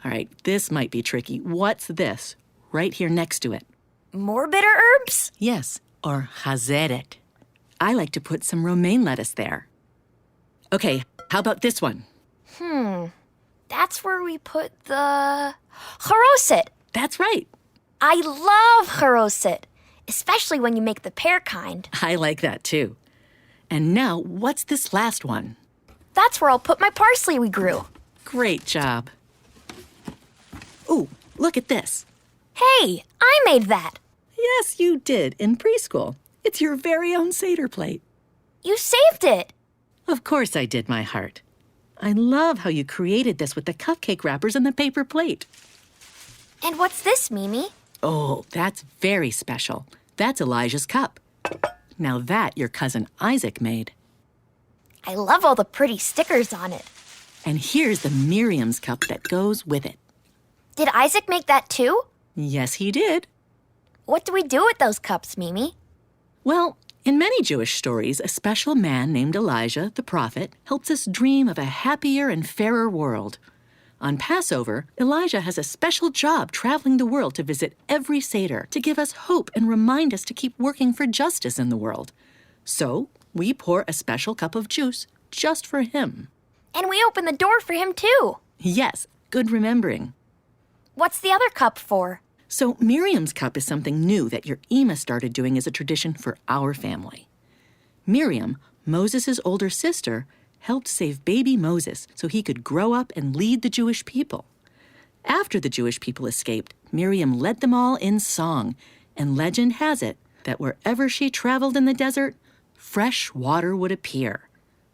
S21: All right, this might be tricky. What's this? Right here next to it.
S4: More bitter herbs?
S21: Yes, or chazeret. I like to put some romaine lettuce there. Okay, how about this one?
S4: That's where we put the charoset.
S21: That's right.
S4: I love charoset, especially when you make the pear kind.
S21: I like that too. And now, what's this last one?
S4: That's where I'll put my parsley we grew.
S21: Great job. Ooh, look at this.
S4: Hey, I made that.
S21: Yes, you did, in preschool. It's your very own Seder plate.
S4: You saved it.
S21: Of course I did, my heart. I love how you created this with the cupcake wrappers and the paper plate.
S4: And what's this, Mimi?
S21: Oh, that's very special. That's Elijah's cup. Now that your cousin Isaac made.
S4: I love all the pretty stickers on it.
S21: And here's the Miriam's cup that goes with it.
S4: Did Isaac make that too?
S21: Yes, he did.
S4: What do we do with those cups, Mimi?
S21: Well, in many Jewish stories, a special man named Elijah, the prophet, helps us dream of a happier and fairer world. On Passover, Elijah has a special job traveling the world to visit every Seder to give us hope and remind us to keep working for justice in the world. So, we pour a special cup of juice just for him.
S4: And we open the door for him too.
S21: Yes, good remembering.
S4: What's the other cup for?
S21: So Miriam's cup is something new that your Ema started doing as a tradition for our family. Miriam, Moses' older sister, helped save baby Moses so he could grow up and lead the Jewish people. After the Jewish people escaped, Miriam led them all in song, and legend has it that wherever she traveled in the desert, fresh water would appear.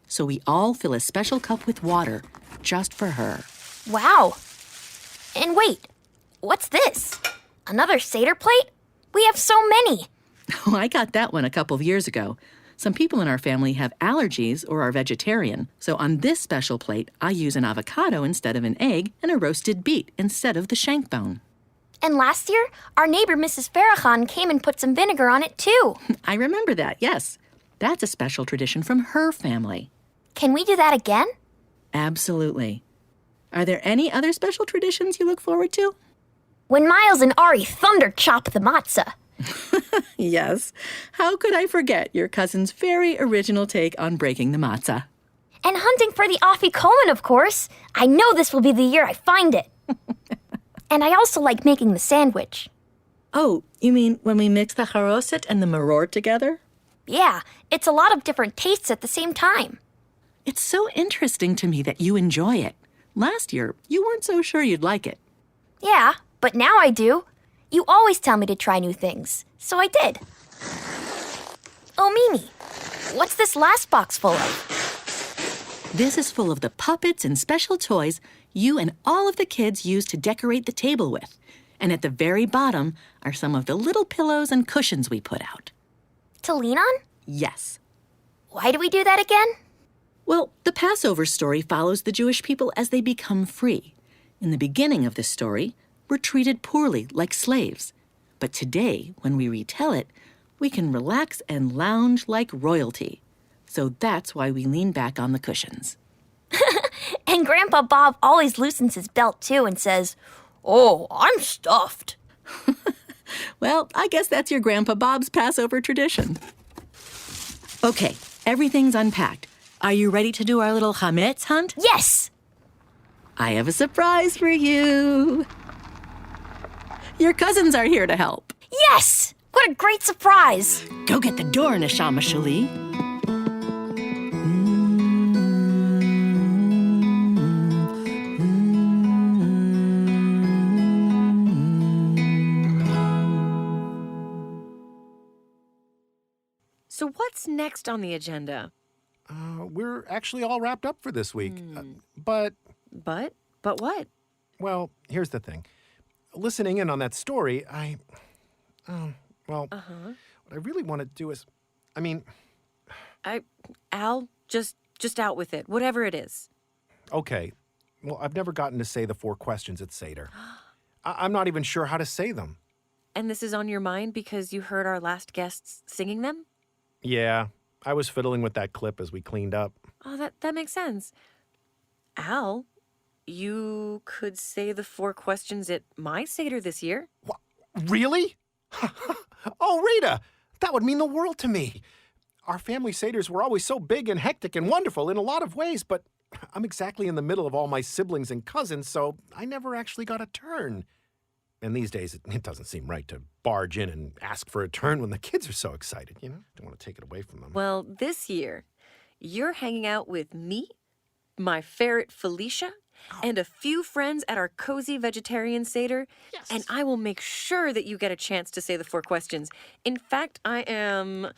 S21: So we all fill a special cup with water just for her.
S5: Wow. And wait, what's this? Another Seder plate? We have so many.
S21: Oh, I got that one a couple of years ago. Some people in our family have allergies or are vegetarian, so on this special plate, I use an avocado instead of an egg and a roasted beet instead of the shank bone.
S5: And last year, our neighbor Mrs. Farrakhan came and put some vinegar on it too.
S21: I remember that, yes. That's a special tradition from her family.
S5: Can we do that again?
S21: Absolutely. Are there any other special traditions you look forward to?
S5: When Miles and Ari thunder chop the matzah.
S21: Yes. How could I forget your cousin's very original take on breaking the matzah?
S5: And hunting for the afikoman, of course. I know this will be the year I find it. And I also like making the sandwich.
S21: Oh, you mean when we mix the haroset and the maror together?
S5: Yeah, it's a lot of different tastes at the same time.
S21: It's so interesting to me that you enjoy it. Last year, you weren't so sure you'd like it.
S5: Yeah, but now I do. You always tell me to try new things, so I did. Oh, Mimi, what's this last box full of?
S21: This is full of the puppets and special toys you and all of the kids use to decorate the table with. And at the very bottom are some of the little pillows and cushions we put out.
S5: To lean on?
S21: Yes.
S5: Why do we do that again?
S21: Well, the Passover story follows the Jewish people as they become free. In the beginning of this story, we're treated poorly, like slaves. But today, when we retell it, we can relax and lounge like royalty. So that's why we lean back on the cushions.
S5: And Grandpa Bob always loosens his belt, too, and says, "Oh, I'm stuffed."
S21: Well, I guess that's your Grandpa Bob's Passover tradition. Okay, everything's unpacked. Are you ready to do our little chametz hunt?
S5: Yes!
S21: I have a surprise for you. Your cousins are here to help.
S5: Yes! What a great surprise!
S21: Go get the door, Neshama Shali.
S16: So what's next on the agenda?
S11: We're actually all wrapped up for this week. But
S16: But what?
S11: well, here's the thing. Listening in on that story, what I really want to do is,
S16: Al, just out with it, whatever it is.
S11: okay. Well, I've never gotten to say the 4 questions at Seder. I'm not even sure how to say them.
S16: And this is on your mind because you heard our last guests singing them?
S11: Yeah, I was fiddling with that clip as we cleaned up.
S16: Oh, that makes sense. Al, you could say the 4 questions at my Seder this year.
S11: What? Really? Oh, Rita, that would mean the world to me. Our family Seders were always so big and hectic and wonderful in a lot of ways, but I'm exactly in the middle of all my siblings and cousins, so I never actually got a turn. And these days, it doesn't seem right to barge in and ask for a turn when the kids are so excited, you know? Don't want to take it away from them.
S16: Well, this year, you're hanging out with me, my ferret Felicia, and a few friends at our cozy vegetarian Seder, and I will make sure that you get a chance to say the 4 questions. In fact, I am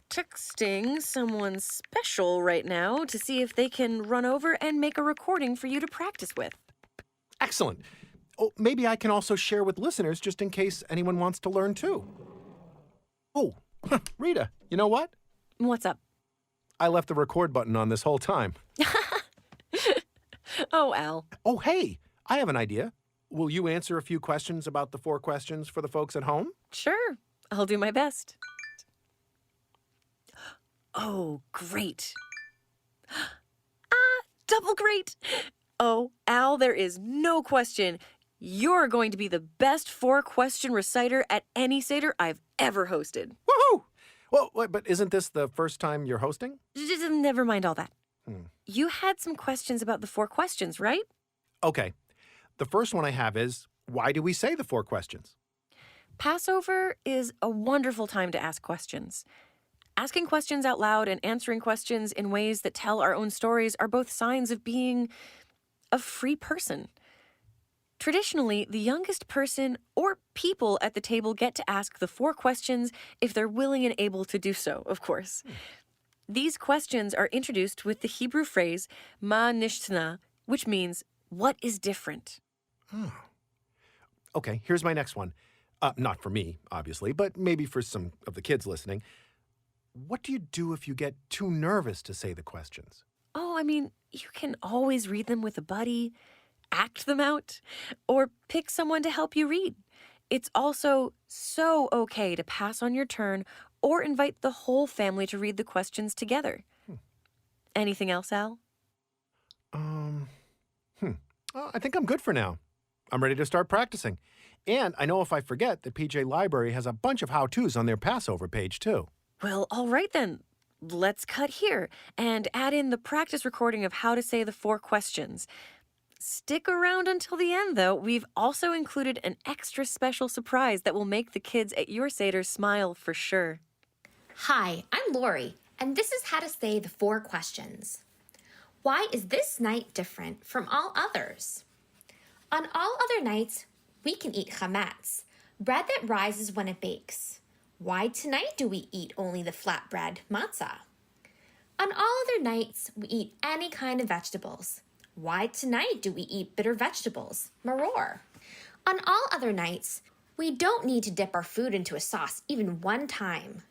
S16: texting someone special right now to see if they can run over and make a recording for you to practice with.
S11: Excellent. Oh, maybe I can also share with listeners just in case anyone wants to learn too. Oh, Rita, you know what?
S16: What's up?
S11: I left the record button on this whole time.
S16: Oh, Al.
S11: Oh, hey, I have an idea. Will you answer a few questions about the 4 questions for the folks at home?
S16: Sure, I'll do my best. Oh, great. Double great. Oh, Al, there is no question. You're going to be the best 4-question reciter at any Seder I've ever hosted.
S11: Woohoo! Well, wait, but isn't this the first time you're hosting?
S16: Just never mind all that. You had some questions about the 4 questions, right?
S11: Okay. The first one I have is, why do we say the 4 questions?
S16: Passover is a wonderful time to ask questions. Asking questions out loud and answering questions in ways that tell our own stories are both signs of being a free person. Traditionally, the youngest person or people at the table get to ask the 4 questions if they're willing and able to do so, of course. These questions are introduced with the Hebrew phrase ma nishtana, which means, what is different?
S1: Oh. Okay, here's my next one. Not for me, obviously, but maybe for some of the kids listening. What do you do if you get too nervous to say the questions?
S16: Oh, I mean, you can always read them with a buddy, act them out, or pick someone to help you read. It's also so okay to pass on your turn or invite the whole family to read the questions together. Anything else, Al?
S1: I think I'm good for now. I'm ready to start practicing. And I know if I forget, the PJ Library has a bunch of how-tos on their Passover page, too.
S16: Well, all right then. Let's cut here and add in the practice recording of how to say the 4 questions. Stick around until the end, though. We've also included an extra special surprise that will make the kids at your Seder smile for sure.
S22: Hi, I'm Lori, and this is how to say the 4 questions. Why is this night different from all others? On all other nights, we can eat chametz, bread that rises when it bakes. Why tonight do we eat only the flatbread, matzah? On all other nights, we eat any kind of vegetables. Why tonight do we eat bitter vegetables, maror? On all other nights, we don't need to dip our food into a sauce even 1 time.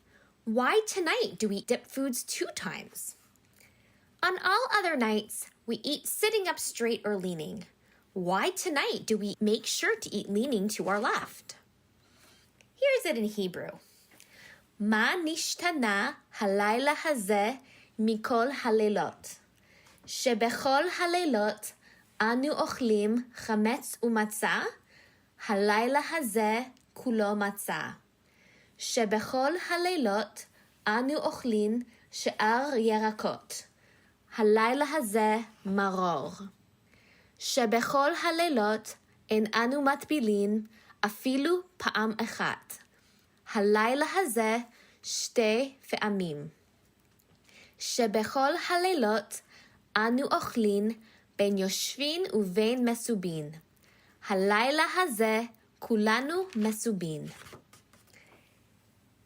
S22: Why tonight do we dip foods 2 times? On all other nights, we eat sitting up straight or leaning. Why tonight do we make sure to eat leaning to our left? Here's it in Hebrew. Ma nishtana halayla hazeh mikol halelot. Shebechol halelot anu ochlim chametz umatzah. Halayla hazeh kulo matzah. Shebechol halelot anu ochlin she'ar yerakot. Halayla hazeh maror. שבכל הלילות אין אנו מטבילין אפילו פעם אחת. הלילה הזה 2 פעמים. שבכל הלילות אנו אוכלין בין יושבין ובין מסובין. הלילה הזה כולנו מסובין.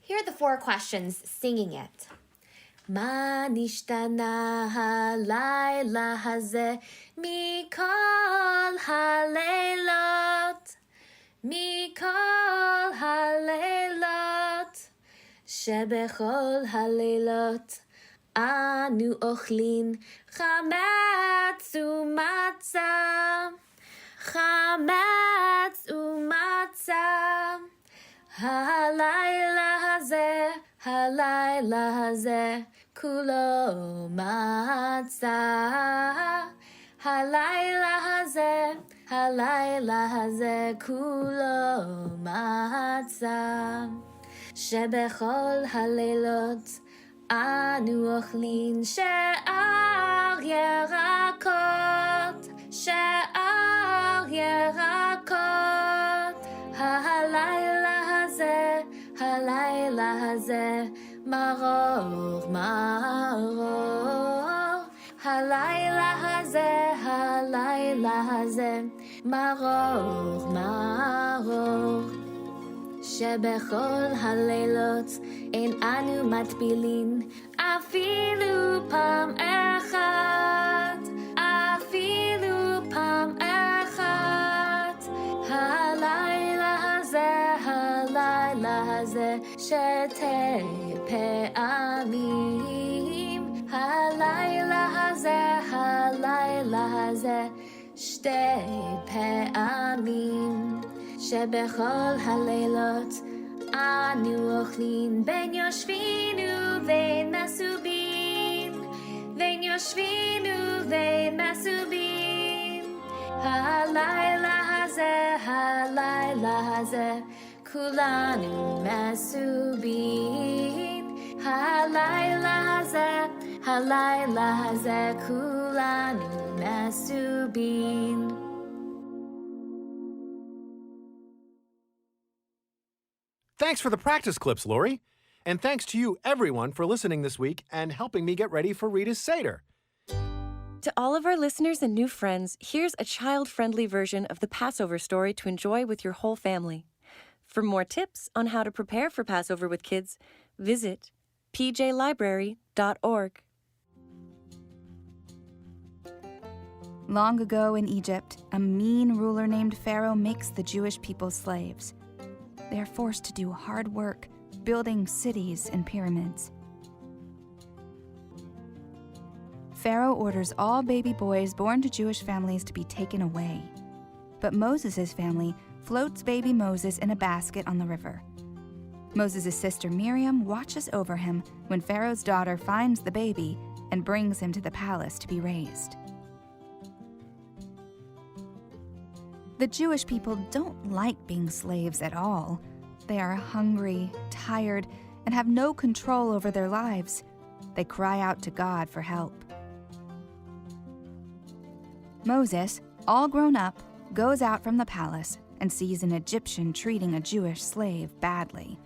S22: Here are the 4 questions singing it. מה נשתנה הלילה הזה מכל הלילות? מכל הלילות. שבכל הלילות אנו אוכלים חמץ ומצה. חמץ ומצה. הלילה הזה, הלילה הזה, כולו מצה. הלילה הזה, הלילה הזה, כולו מצה. שבכל הלילות אנו אוכלים שאר ירקות, שאר ירקות. הלילה הזה, הלילה הזה, מרור, מרור. הלילה הזה, הלילה הזה, מרור, מרור. שבכל הלילות אין אנו מטבילין אפילו פעם אחת, אפילו פעם אחת. הלילה הזה, הלילה הזה, 2 פעמים. הלילה הזה, הלילה הזה, 2 פעמים. שבכל הלילות אנו אוכלים בין יושבין ובין מסובין, בין יושבין ובין מסובין. הלילה הזה, הלילה הזה, כולנו מסובין. הלילה הזה, הלילה הזה, כולנו מסובין.
S1: Thanks for the practice clips, Lori. And thanks to you, everyone, for listening this week and helping me get ready for Rita's Seder.
S16: To all of our listeners and new friends, here's a child-friendly version of the Passover story to enjoy with your whole family. For more tips on how to prepare for Passover with kids, visit pjlibrary.org.
S9: Long ago in Egypt, a mean ruler named Pharaoh makes the Jewish people slaves. They are forced to do hard work, building cities and pyramids. Pharaoh orders all baby boys born to Jewish families to be taken away. But Moses' family floats baby Moses in a basket on the river. Moses' sister Miriam watches over him when Pharaoh's daughter finds the baby and brings him to the palace to be raised. The Jewish people don't like being slaves at all. They are hungry, tired, and have no control over their lives. They cry out to God for help. Moses, all grown up, goes out from the palace and sees an Egyptian treating a Jewish slave badly.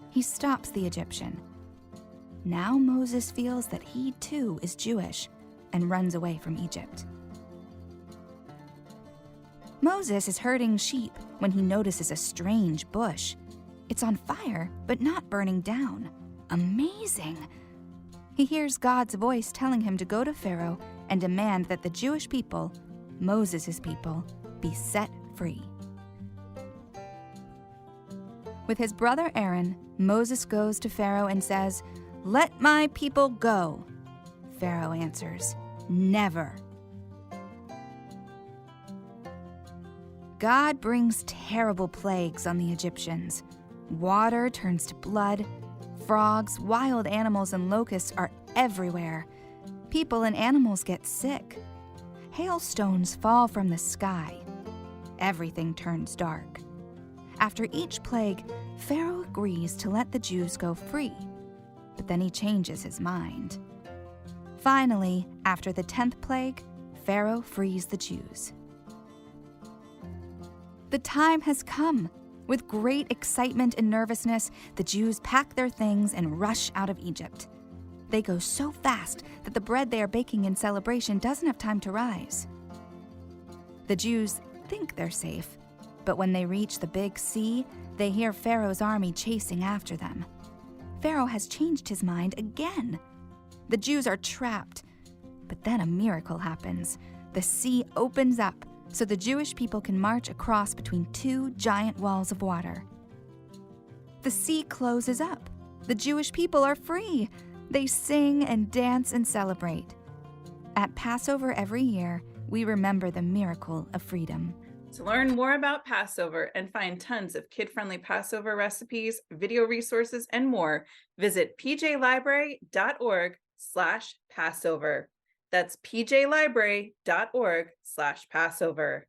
S9: He stops the Egyptian. Now Moses feels that he too is Jewish and runs away from Egypt. Moses is herding sheep when he notices a strange bush. It's on fire, but not burning down. Amazing! He hears God's voice telling him to go to Pharaoh and demand that the Jewish people, Moses' people, be set free. With his brother Aaron, Moses goes to Pharaoh and says, "Let my people go." Pharaoh answers, "Never." God brings terrible plagues on the Egyptians. Water turns to blood. Frogs, wild animals, and locusts are everywhere. People and animals get sick. Hailstones fall from the sky. Everything turns dark. After each plague, Pharaoh agrees to let the Jews go free, but then he changes his mind. Finally, after the 10th plague, Pharaoh frees the Jews. The time has come. With great excitement and nervousness, the Jews pack their things and rush out of Egypt. They go so fast that the bread they are baking in celebration doesn't have time to rise. The Jews think they're safe, but when they reach the big sea, they hear Pharaoh's army chasing after them. Pharaoh has changed his mind again. The Jews are trapped, but then a miracle happens. The sea opens up so the Jewish people can march across between two giant walls of water. The sea closes up. The Jewish people are free. They sing and dance and celebrate. At Passover every year, we remember the miracle of freedom.
S10: To learn more about Passover and find tons of kid-friendly Passover recipes, video resources, and more, visit pjlibrary.org/Passover. That's pjlibrary.org/Passover.